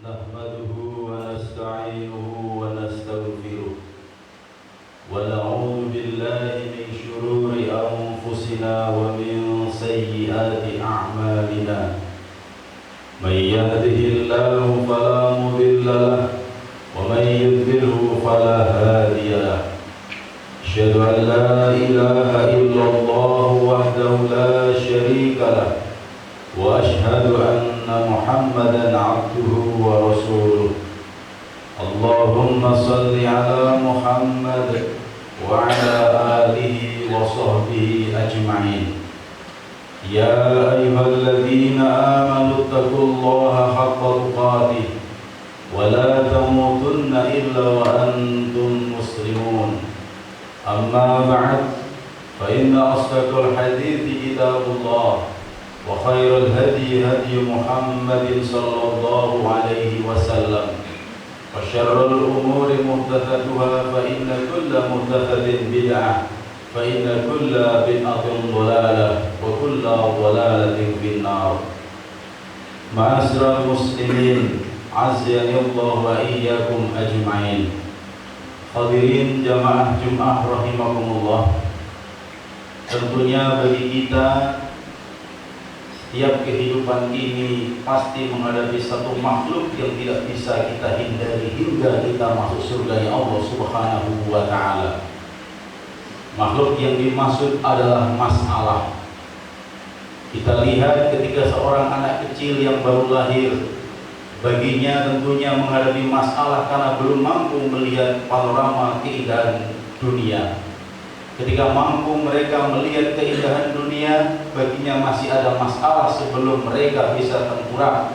نحمده ونستعينه ونستغفره ونعوذ بالله من شرور أنفسنا ومن سيئات أعمالنا من يهده الله فلا مضل له ومن يضلله فلا هادي له أشهد أن لا إله إلا الله وحده لا شريك له وأشهد أن محمدا عبده ورسوله اللهم صل على محمد وعلى آله وصحبه أجمعين يا أيها الذين آمنوا اتقوا الله حق تقاته ولا تموتن إلا وأنتم مسلمون أما بعد فإن أصدق الحديث كتاب الله وخير الهدي هدي محمد صلى الله عليه وسلم وشر الأمور محدثاتها فإن كل محدثة بدعة فإن كل بدعة ضلالة وكل ضلالة في النار. معاشر المسلمين عزني الله وإياكم أجمعين. Hadirin jamaah Jumat rahimakumullah. Tentunya bagi kita setiap kehidupan ini pasti menghadapi satu makhluk yang tidak bisa kita hindari hingga kita masuk surga Allah Subhanahu wa ta'ala. Makhluk yang dimaksud adalah masalah. Kita lihat ketika seorang anak kecil yang baru lahir, baginya tentunya menghadapi masalah karena belum mampu melihat panorama keindahan dunia. Ketika mampu mereka melihat keindahan dunia, baginya masih ada masalah sebelum mereka bisa tengkurap.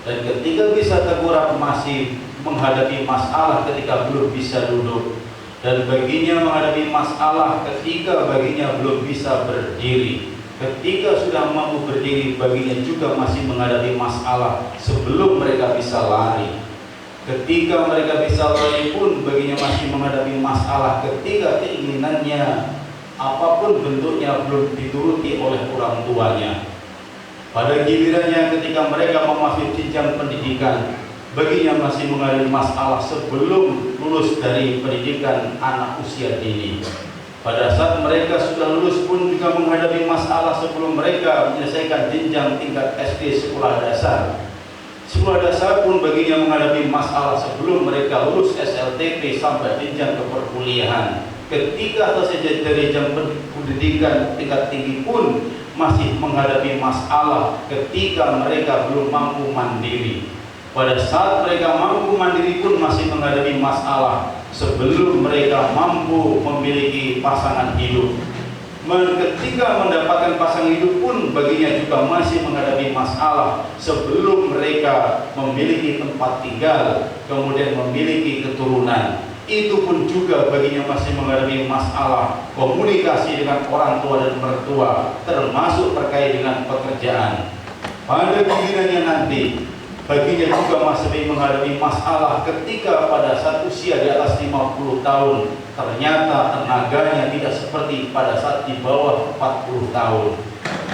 Dan ketika bisa tengkurap masih menghadapi masalah ketika belum bisa duduk. Dan baginya menghadapi masalah ketika baginya belum bisa berdiri. Ketika sudah mampu berdiri, baginya juga masih menghadapi masalah sebelum mereka bisa lari. Ketika mereka bisa lari pun baginya masih menghadapi masalah ketika keinginannya apapun bentuknya belum dituruti oleh orang tuanya. Pada gilirannya ketika mereka memasuki jenjang pendidikan, baginya masih menghadapi masalah sebelum lulus dari pendidikan anak usia dini. Pada saat mereka sudah lulus pun juga menghadapi masalah sebelum mereka menyelesaikan jenjang tingkat SD sekolah dasar. Sekolah dasar pun baginya menghadapi masalah sebelum mereka lulus SLTP sampai jenjang ke perkuliahan. Ketika selesai dari jenjang pendidikan tingkat tinggi pun masih menghadapi masalah ketika mereka belum mampu mandiri. Pada saat mereka mampu mandiri pun masih menghadapi masalah sebelum mereka mampu memiliki pasangan hidup. Ketika mendapatkan pasangan hidup pun baginya juga masih menghadapi masalah sebelum mereka memiliki tempat tinggal, kemudian memiliki keturunan. Itu pun juga baginya masih menghadapi masalah komunikasi dengan orang tua dan mertua, termasuk terkait dengan pekerjaan. Pada gilirannya nanti baginya juga masih menghadapi masalah ketika pada saat usia di atas 50 tahun ternyata tenaganya tidak seperti pada saat di bawah 40 tahun.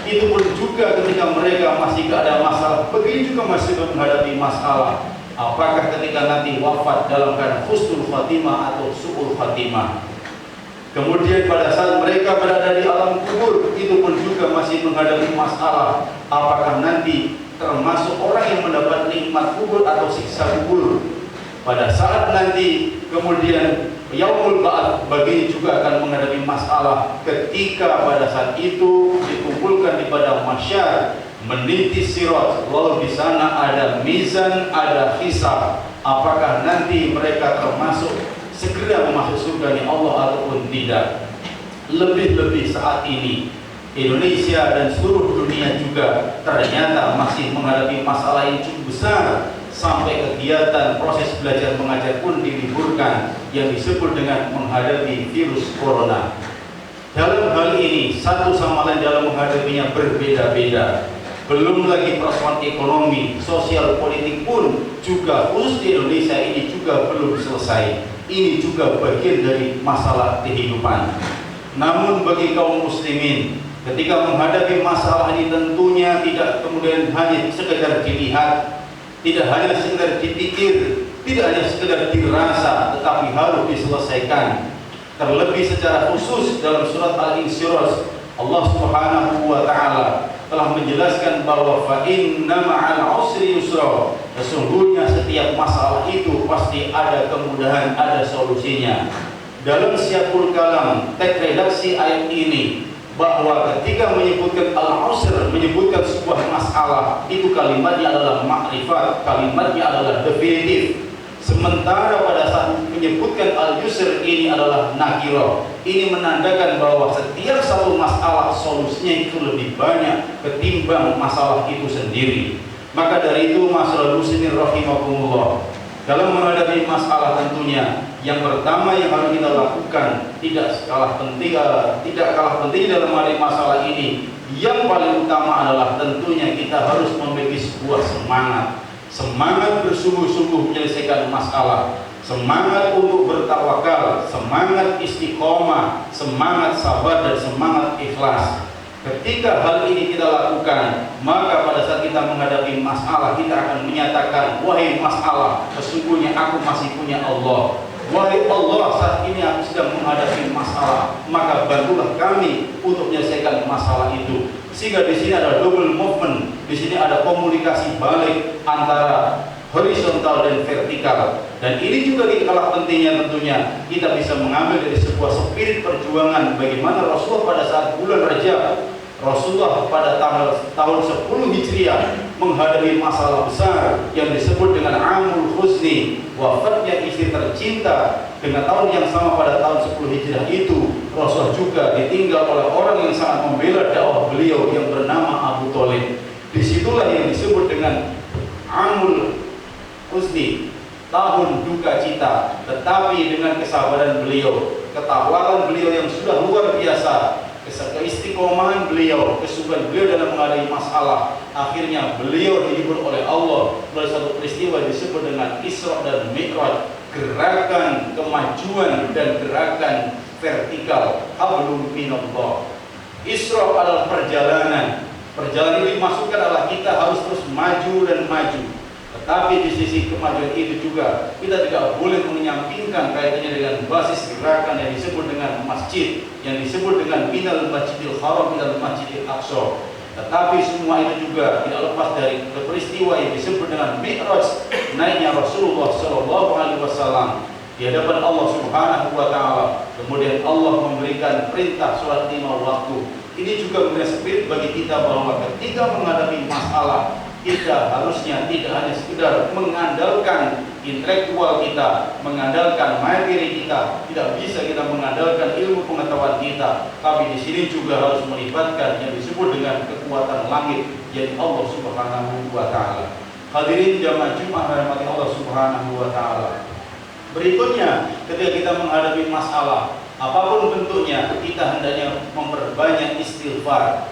Itu pun juga ketika mereka masih ada masalah, begitu juga masih menghadapi masalah. Apakah ketika nanti wafat dalam keadaan husnul khatimah atau su'ul khatimah. Kemudian pada saat mereka berada di alam kubur, itu pun juga masih menghadapi masalah. Apakah nanti termasuk orang yang mendapat nikmat kubur atau siksa kubur. Pada saat nanti kemudian yaumul ba'ats baginya juga akan menghadapi masalah ketika pada saat itu dikumpulkan di padang mahsyar, meniti sirat, lalu di sana ada mizan, ada hisab. Apakah nanti mereka termasuk segera masuk surga Allah ataupun tidak? Lebih-lebih saat ini Indonesia dan seluruh dunia juga ternyata masih menghadapi masalah yang cukup besar, sampai kegiatan proses belajar mengajar pun diliburkan yang disebut dengan menghadapi virus corona. Dalam hal ini satu sama lain dalam menghadapinya berbeda-beda. Belum lagi persoalan ekonomi, sosial, politik pun juga khusus di Indonesia ini juga belum selesai. Ini juga bagian dari masalah kehidupan. Namun bagi kaum muslimin, ketika menghadapi masalah ini tentunya tidak kemudian hanya sekedar dilihat, tidak hanya sekedar dipikir, tidak hanya sekedar dirasa, tetapi harus diselesaikan. Terlebih secara khusus dalam surat Al-Insyirah, Allah Subhanahu wa taala telah menjelaskan bahwa fa inna ma'al usri yusra. Sesungguhnya setiap masalah itu pasti ada kemudahan, ada solusinya. Dalam Syiatul Kalam, teks redaksi ayat ini, bahwa ketika menyebutkan al-usr, menyebutkan sebuah masalah, itu kalimatnya adalah makrifat, kalimatnya adalah definitif. Sementara pada saat menyebutkan al-yusr ini adalah nakirah. Ini menandakan bahwa setiap satu masalah solusinya itu lebih banyak ketimbang masalah itu sendiri. Maka dari itu masalah muslimin rahimakumullah, dalam menghadapi masalah tentunya yang pertama yang harus kita lakukan tidak kalah penting dalam menghadapi masalah ini. Yang paling utama adalah tentunya kita harus memiliki sebuah semangat bersungguh-sungguh menyelesaikan masalah, semangat untuk bertawakal, semangat istiqomah, semangat sabar dan semangat ikhlas. Ketika hal ini kita lakukan, maka pada saat kita menghadapi masalah, kita akan menyatakan, wahai masalah, sesungguhnya aku masih punya Allah. Wahai Allah, saat ini aku sedang menghadapi masalah, maka bantulah kami untuk menyelesaikan masalah itu. Sehingga di sini ada double movement, di sini ada komunikasi balik antara horizontal dan vertikal. Dan ini juga kalah pentingnya tentunya kita bisa mengambil dari sebuah spirit perjuangan bagaimana Rasulullah pada saat bulan Rajab, Rasulullah pada tahun 10 Hijriah menghadapi masalah besar yang disebut dengan Amul Huzni, wafatnya istri tercinta. Dengan tahun yang sama pada tahun 10 Hijriah itu, Rasulullah juga ditinggal oleh orang yang sangat membela dakwah beliau yang bernama Abu Thalib. Disitulah yang disebut dengan Amul Huzni, tahun duka cita. Tetapi dengan kesabaran beliau, ketawaran beliau yang sudah luar biasa, keistiqomahan beliau, kesungguhan beliau dalam menghadapi masalah, akhirnya beliau dihibur oleh Allah melalui satu peristiwa disebut dengan Isra dan Mi'raj, gerakan kemajuan dan gerakan vertikal. Hablum minallah. Isra adalah perjalanan ini dimaksudkan adalah kita harus terus maju dan maju. Tetapi di sisi kemajuan itu juga kita tidak boleh menyampingkan kaitannya dengan basis gerakan yang disebut dengan masjid, yang disebut dengan minal masjidil haram minal masjidil aqsa. Tetapi semua itu juga tidak lepas dari peristiwa yang disebut dengan Mi'raj, naiknya Rasulullah SAW di hadapan Allah Subhanahu wa taala. Kemudian Allah memberikan perintah sholat 5 waktu. Ini juga memberi spirit bagi kita bahwa ketika menghadapi masalah, kita harusnya tidak hanya sekedar mengandalkan intelektual kita, mengandalkan materi kita, tidak bisa kita mengandalkan ilmu pengetahuan kita, tapi di sini juga harus melibatkan yang disebut dengan kekuatan langit, yaitu Allah Subhanahu wa taala. Hadirin jamaah Jumat rahmati Allah Subhanahu wa taala. Berikutnya, ketika kita menghadapi masalah apapun bentuknya, kita hendaknya memperbanyak istighfar.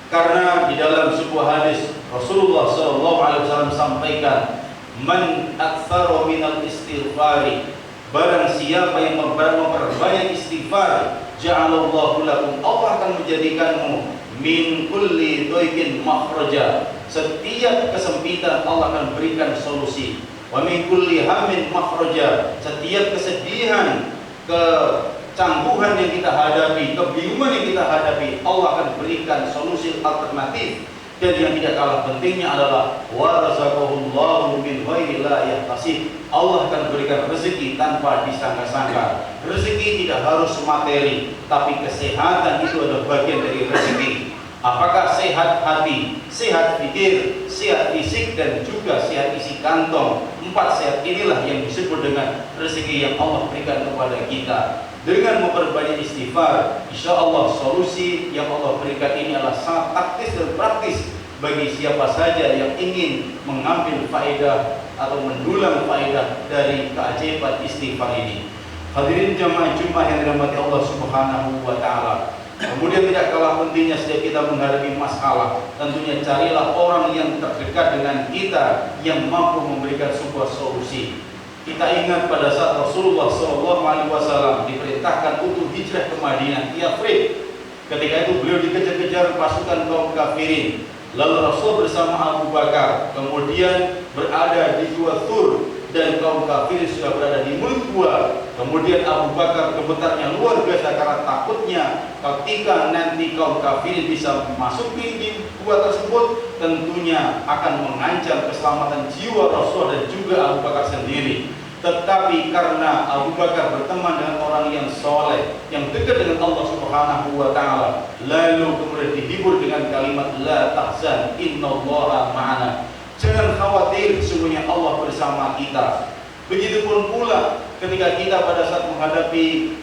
Karena di dalam sebuah hadis Rasulullah SAW sampaikan, man aktsara minal istighfari, barang siapa yang memperbanyak istighfar, ja'alallahu lakum, Allah akan menjadikanmu min kulli dhaiqin makhraja, setiap kesempitan Allah akan berikan solusi. Wa min kulli hammin makhraja, setiap kesedihan, kecangguhan yang kita hadapi, kebingungan yang kita hadapi, Allah akan berikan solusi alternatif. Dan yang tidak kalah pentingnya adalah warazaqahullahu min ghairi la yahtasib, Allah akan berikan rezeki tanpa disangka-sangka. Rezeki tidak harus materi, tapi kesehatan itu adalah bagian dari rezeki. Apakah sehat hati, sehat pikir, sehat fisik, dan juga sehat isi kantong. 4 sehat inilah yang disebut dengan rezeki yang Allah berikan kepada kita. Dengan memperbanyak istighfar, insya Allah solusi yang Allah berikan ini adalah sangat taktis dan praktis bagi siapa saja yang ingin mengambil faedah atau mendulang faedah dari keajaiban istighfar ini. Hadirin jamaah Jumat yang dirahmati Allah Subhanahu wa taala. Kemudian tidak kalah pentingnya setiap kita menghadapi masalah, tentunya carilah orang yang terdekat dengan kita yang mampu memberikan sebuah solusi. Kita ingat pada saat Rasulullah SAW diperintahkan untuk hijrah ke Madinah, Yathrib. Ketika itu beliau dikejar-kejar pasukan kaum kafirin. Lalu Rasul bersama Abu Abu Bakar kemudian berada di Gua Thur dan kaum kafir sudah berada di mulut gua. Kemudian Abu Bakar gemetarnya luar biasa karena takutnya ketika nanti kaum kafir bisa masuk di gua tersebut, tentunya akan mengancam keselamatan jiwa Rasul dan juga Abu Bakar sendiri. Tetapi karena Abu Bakar berteman dengan orang yang soleh, yang dekat dengan Allah Subhanahu wa Ta'ala, lalu kemudian dihibur dengan kalimat la tahzan innallaha ma'ana. Jangan khawatir, sesungguhnya Allah bersama kita. Begitupun pula ketika kita pada saat menghadapi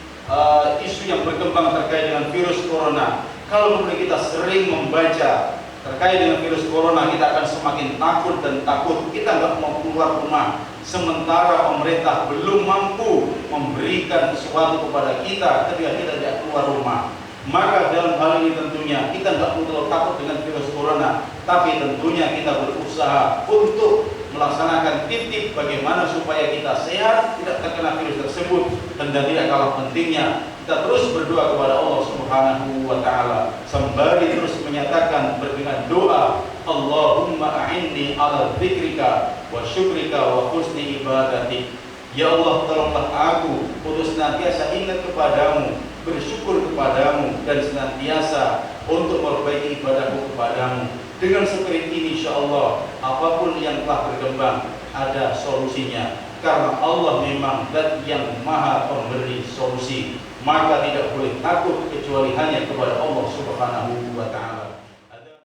isu yang berkembang terkait dengan virus corona. Kalau kemudian kita sering membaca terkait dengan virus corona, kita akan semakin takut dan takut. Kita nggak mau keluar rumah. Sementara pemerintah belum mampu memberikan sesuatu kepada kita ketika kita tidak keluar rumah. Maka dalam hal ini tentunya kita nggak perlu terlalu takut dengan virus corona, tapi tentunya kita berusaha untuk melaksanakan tip-tip bagaimana supaya kita sehat, tidak terkena virus tersebut. Dan tidak kalah pentingnya, kita terus berdoa kepada Allah Subhanahu wa Ta'ala, sembari terus menyatakan dengan doa, Allahumma a'inni ala dzikrika wa syukrika wa husni ibadatik. Ya Allah, tolonglah aku untuk senantiasa ingat kepadamu, bersyukur kepadamu, dan senantiasa untuk memperbaiki ibadahku kepadamu. Dengan seperti ini insya Allah apapun yang telah berkembang ada solusinya, karena Allah memang zat yang maha pemberi solusi. Maka tidak boleh takut kecuali hanya kepada Allah Subhanahu wa Ta'ala.